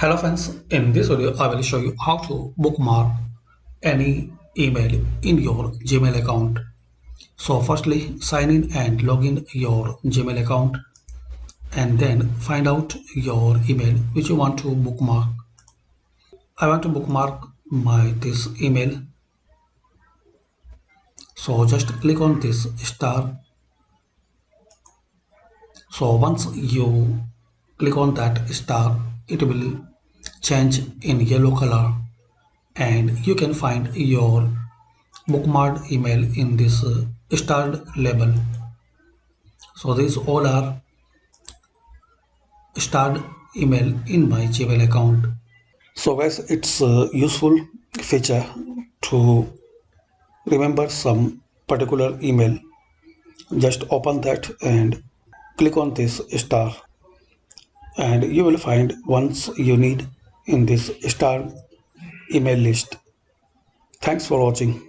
Hello friends, in this video I will show you how to bookmark any email in your Gmail account. So firstly sign in and log in your Gmail account and then find out your email which you want to bookmark. I want to bookmark this email. So just click on this star. So once you click on that star, it will change in yellow color and you can find your bookmarked email in this starred label. So these all are starred email in my Gmail account. So guys, it's a useful feature to remember some particular email. Just open that and click on this star and you will find once you need in this star email list. Thanks for watching.